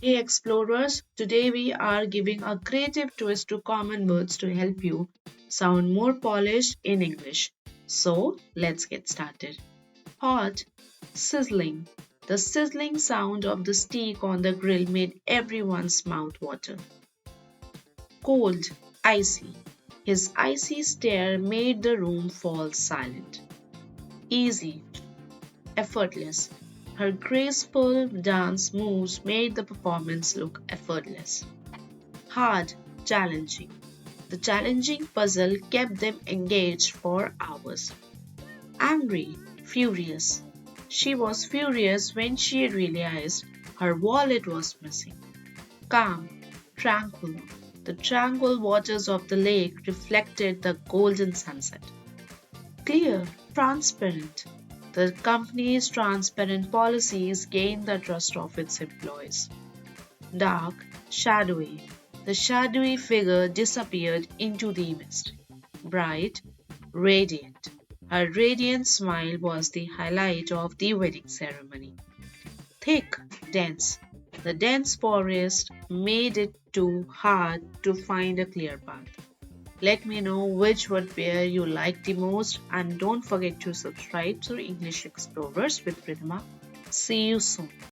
Hey explorers, today we are giving a creative twist to common words to help you sound more polished in English. So let's get started. Hot, sizzling. The sizzling sound of the steak on the grill made everyone's mouth water. Cold, icy. His icy stare made the room fall silent. Easy, effortless. Her graceful dance moves made the performance look effortless. Hard, challenging. The challenging puzzle kept them engaged for hours. Angry, furious. She was furious when she realized her wallet was missing. Calm, tranquil. The tranquil waters of the lake reflected the golden sunset. Clear, transparent. The company's transparent policies gained the trust of its employees. Dark, shadowy. The shadowy figure disappeared into the mist. Bright, radiant. Her radiant smile was the highlight of the wedding ceremony. Thick, dense. The dense forest made it too hard to find a clear path. Let me know which word pair you like the most and don't forget to subscribe to English Explorers with Pridhima. See you soon.